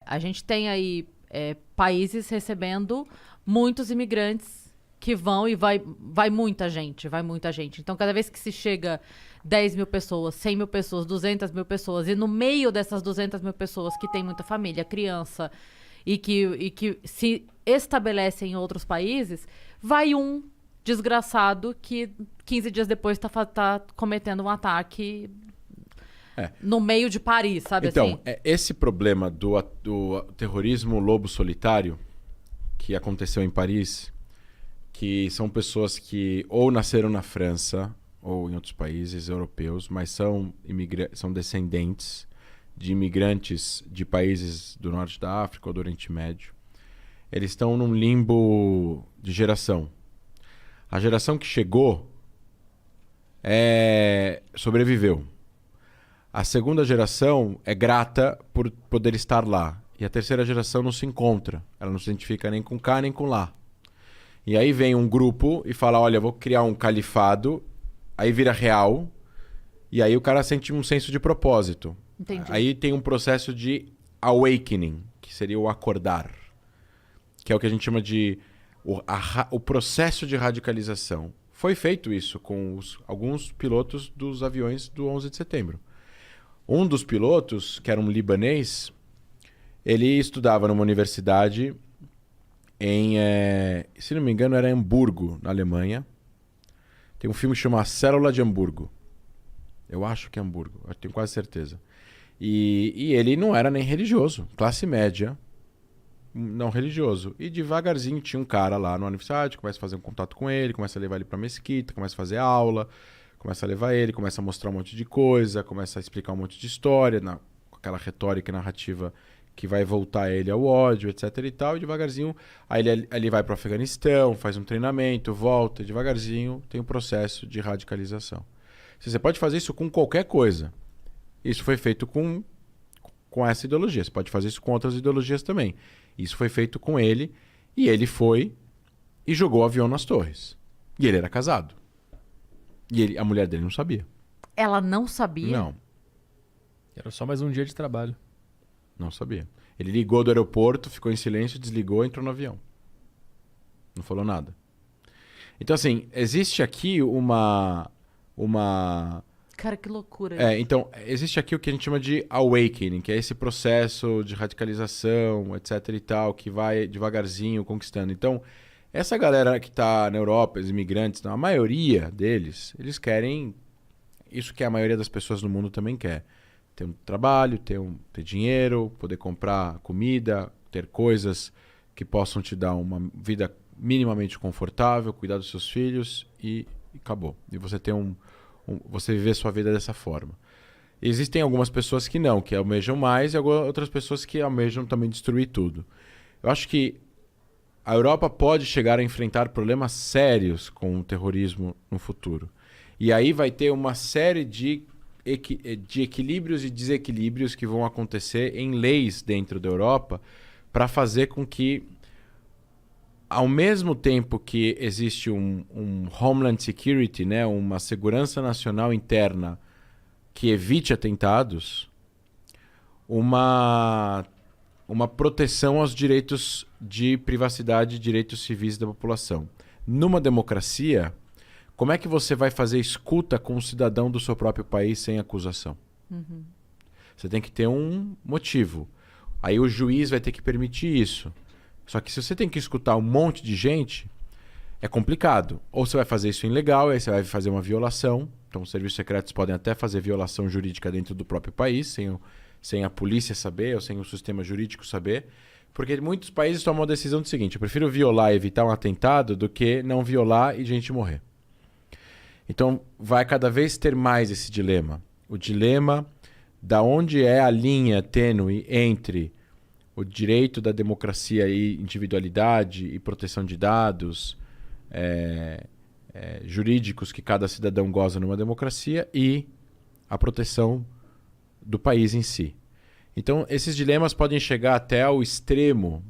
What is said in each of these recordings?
a gente tem aí países recebendo muitos imigrantes que vão e vai muita gente, vai muita gente. Então, cada vez que se chega 10 mil pessoas, 100 mil pessoas, 200 mil pessoas, e no meio dessas 200 mil pessoas que tem muita família, criança, e que se estabelecem em outros países, vai um desgraçado que 15 dias depois tá cometendo um ataque no meio de Paris, sabe assim? Então, esse problema do terrorismo lobo solitário que aconteceu em Paris, que são pessoas que ou nasceram na França ou em outros países europeus, mas são descendentes de imigrantes de países do norte da África ou do Oriente Médio. Eles estão num limbo de geração. A geração que chegou sobreviveu. A segunda geração é grata por poder estar lá. E a terceira geração não se encontra. Ela não se identifica nem com cá nem com lá. E aí vem um grupo e fala, olha, vou criar um califado. Aí vira real. E aí o cara sente um senso de propósito. Entendi. Aí tem um processo de awakening, que seria o acordar. Que é o que a gente chama de o processo de radicalização. Foi feito isso com alguns pilotos dos aviões do 11 de setembro. Um dos pilotos, que era um libanês, ele estudava numa universidade se não me engano, era em Hamburgo, na Alemanha. Tem um filme que chama A Célula de Hamburgo. Eu acho que é Hamburgo, eu tenho quase certeza. E ele não era nem religioso, classe média, não religioso. E devagarzinho tinha um cara lá na universidade, começa a fazer um contato com ele, começa a levar ele pra mesquita, começa a fazer aula, começa a levar ele, começa a mostrar um monte de coisa, começa a explicar um monte de história, com aquela retórica e narrativa que vai voltar ele ao ódio, etc e tal. E devagarzinho, aí ele vai pro Afeganistão, faz um treinamento, volta, e devagarzinho tem um processo de radicalização. Você pode fazer isso com qualquer coisa. Isso foi feito com essa ideologia. Você pode fazer isso com outras ideologias também. Isso foi feito com ele, e ele foi e jogou o avião nas torres. E ele era casado. E a mulher dele não sabia. Ela não sabia? Não. Era só mais um dia de trabalho. Não sabia. Ele ligou do aeroporto, ficou em silêncio, desligou e entrou no avião. Não falou nada. Então, assim, existe aqui uma... Cara, que loucura. Então, existe aqui o que a gente chama de awakening, que é esse processo de radicalização, etc e tal, que vai devagarzinho conquistando. Então, essa galera que está na Europa, os imigrantes, a maioria deles, eles querem isso que a maioria das pessoas no mundo também quer. Ter um trabalho, ter dinheiro, poder comprar comida, ter coisas que possam te dar uma vida minimamente confortável, cuidar dos seus filhos e acabou. E você ter você viver sua vida dessa forma. Existem algumas pessoas que não, que almejam mais, e outras pessoas que almejam também destruir tudo. Eu acho que a Europa pode chegar a enfrentar problemas sérios com o terrorismo no futuro. E aí vai ter uma série de equilíbrios e desequilíbrios que vão acontecer em leis dentro da Europa para fazer com que, ao mesmo tempo que existe um Homeland Security, né, uma segurança nacional interna que evite atentados, uma proteção aos direitos de privacidade e direitos civis da população. Numa democracia, como é que você vai fazer escuta com um cidadão do seu próprio país sem acusação? Uhum. Você tem que ter um motivo. Aí o juiz vai ter que permitir isso. Só que se você tem que escutar um monte de gente, é complicado. Ou você vai fazer isso ilegal, aí você vai fazer uma violação. Então os serviços secretos podem até fazer violação jurídica dentro do próprio país, sem a polícia saber ou sem o sistema jurídico saber. Porque muitos países tomam a decisão do seguinte: eu prefiro violar e evitar um atentado do que não violar e gente morrer. Então vai cada vez ter mais esse dilema. O dilema da onde é a linha tênue entre o direito da democracia e individualidade e proteção de dados jurídicos que cada cidadão goza numa democracia e a proteção do país em si. Então, esses dilemas podem chegar até ao extremo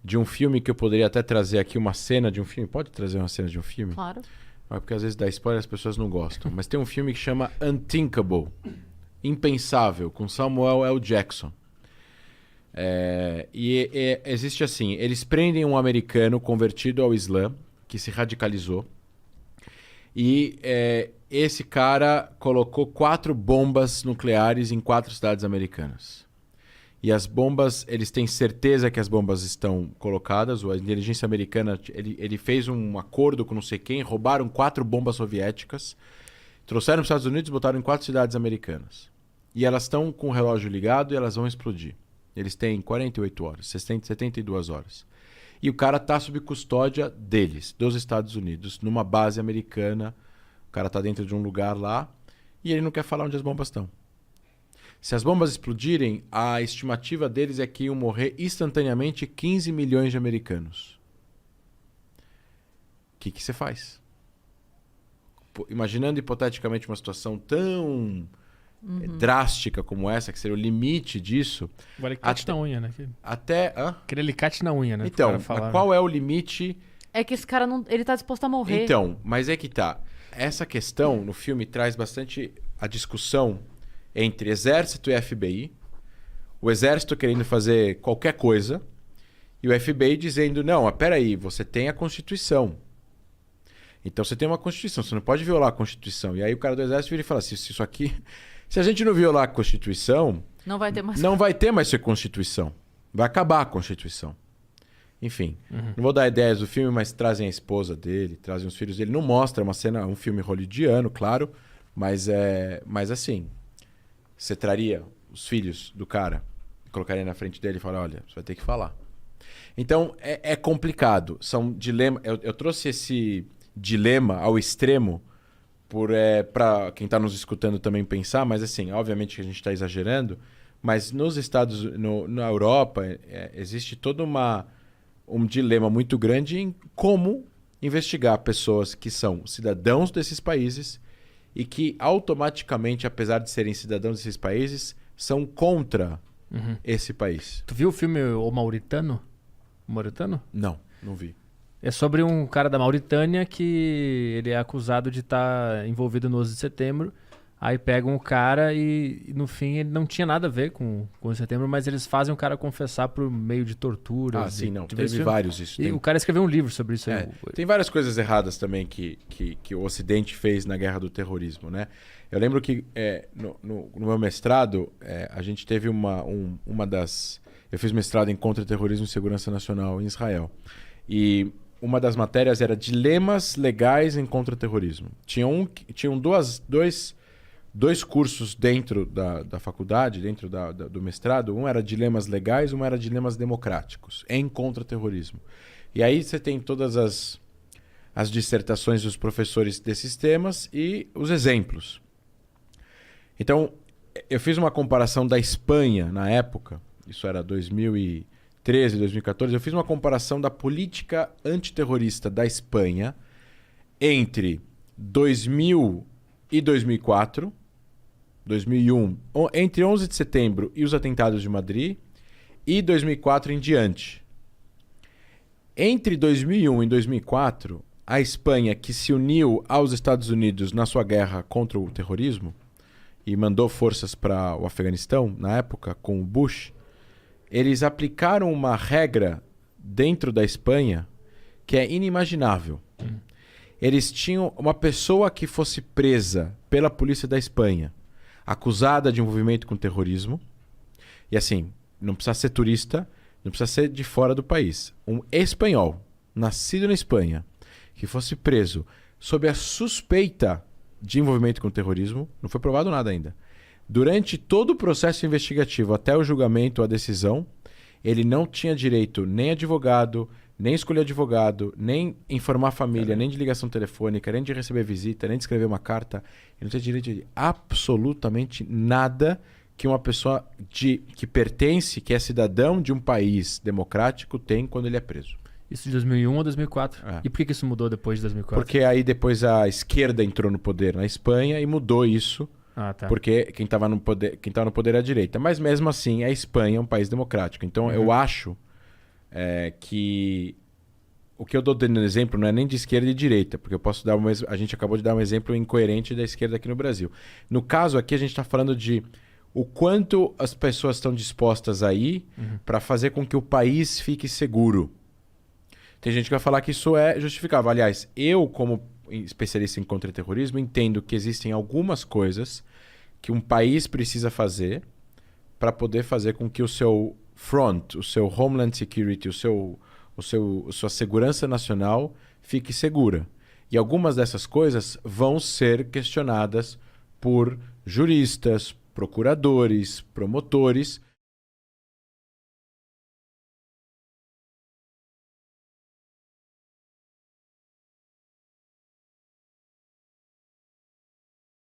de um filme que eu poderia até trazer aqui uma cena de um filme. Pode trazer uma cena de um filme? Claro. Porque às vezes dá spoiler e as pessoas não gostam. Mas tem um filme que chama Unthinkable, Impensável, com Samuel L. Jackson. Existe assim, eles prendem um americano convertido ao Islã, que se radicalizou, e esse cara colocou 4 bombas nucleares em 4 cidades americanas. E as bombas, eles têm certeza que as bombas estão colocadas. A inteligência americana, ele fez um acordo com não sei quem, roubaram 4 bombas soviéticas, trouxeram para os Estados Unidos e botaram em 4 cidades americanas. E elas estão com o relógio ligado e elas vão explodir. Eles têm 48 horas, 72 horas. E o cara está sob custódia deles, dos Estados Unidos, numa base americana. O cara está dentro de um lugar lá e ele não quer falar onde as bombas estão. Se as bombas explodirem, a estimativa deles é que iam morrer instantaneamente 15 milhões de americanos. O que você faz? Imaginando hipoteticamente uma situação tão drástica como essa, que seria o limite disso... O alicate na unha, né? Até... Aquele alicate na unha, né? Então, qual é o limite... É que esse cara não, ele tá disposto a morrer. Então, mas é que tá. Essa questão no filme traz bastante a discussão entre exército e FBI, o exército querendo fazer qualquer coisa e o FBI dizendo, não, mas peraí, você tem a Constituição. Então você tem uma Constituição, você não pode violar a Constituição. E aí o cara do exército vira e fala, isso aqui... Se a gente não violar a Constituição, não vai ter mais, não vai ter mais Constituição. Vai acabar a Constituição. Enfim, não vou dar ideias do filme, mas trazem a esposa dele, trazem os filhos dele. Não mostra uma cena, um filme hollywoodiano, claro, mas assim... Você traria os filhos do cara, colocaria na frente dele e falaria, olha, você vai ter que falar. Então, é complicado. São dilemas. Eu trouxe esse dilema ao extremo para quem está nos escutando também pensar, mas assim, obviamente que a gente está exagerando, mas nos na Europa, existe todo um dilema muito grande em como investigar pessoas que são cidadãos desses países e que automaticamente, apesar de serem cidadãos desses países, são contra esse país. Tu viu o filme O Mauritano? O Mauritano? Não vi. É sobre um cara da Mauritânia que ele é acusado de estar envolvido no 11 de setembro. Aí pegam o cara e no fim ele não tinha nada a ver com o 11 de setembro, mas eles fazem o cara confessar por meio de tortura. Sim, não. Teve vários isso. E o cara escreveu um livro sobre isso aí. Tem várias coisas erradas também que o Ocidente fez na guerra do terrorismo, né? Eu lembro que no meu mestrado, a gente teve eu fiz mestrado em contra-terrorismo e segurança nacional em Israel. E uma das matérias era dilemas legais em contra-terrorismo. Tinham dois cursos dentro da faculdade, dentro do mestrado. Um era dilemas legais, um era dilemas democráticos, em contra-terrorismo. E aí você tem todas as dissertações dos professores desses temas e os exemplos. Então, eu fiz uma comparação da Espanha na época, isso era 2013, 2014, eu fiz uma comparação da política antiterrorista da Espanha entre 2000 e 2004, 2001, entre 11 de setembro e os atentados de Madrid, e 2004 em diante. Entre 2001 e 2004, a Espanha, que se uniu aos Estados Unidos na sua guerra contra o terrorismo e mandou forças para o Afeganistão, na época, com o Bush, eles aplicaram uma regra dentro da Espanha que é inimaginável. Eles tinham uma pessoa que fosse presa pela polícia da Espanha, acusada de envolvimento com terrorismo, e assim, não precisa ser turista, não precisa ser de fora do país. Um espanhol, nascido na Espanha, que fosse preso sob a suspeita de envolvimento com terrorismo, não foi provado nada ainda. Durante todo o processo investigativo, até o julgamento, a decisão, ele não tinha direito nem a advogado, nem escolher advogado, nem informar a família, nem de ligação telefônica, nem de receber visita, nem de escrever uma carta. Ele não tinha direito de absolutamente nada que uma pessoa que pertence, que é cidadão de um país democrático tem quando ele é preso. Isso de 2001 ou 2004? E por que isso mudou depois de 2004? Porque aí depois a esquerda entrou no poder na Espanha e mudou isso. Tá. Porque quem estava no poder é a direita. Mas mesmo assim, a Espanha é um país democrático. Então eu acho que o que eu dou dando exemplo não é nem de esquerda e de direita, porque eu posso dar a gente acabou de dar um exemplo incoerente da esquerda aqui no Brasil. No caso aqui, a gente está falando de o quanto as pessoas estão dispostas a ir para fazer com que o país fique seguro. Tem gente que vai falar que isso é justificável. Aliás, eu, como especialista em contra-terrorismo, entendo que existem algumas coisas que um país precisa fazer para poder fazer com que o seu front, o seu Homeland Security, sua segurança nacional fique segura. E algumas dessas coisas vão ser questionadas por juristas, procuradores, promotores,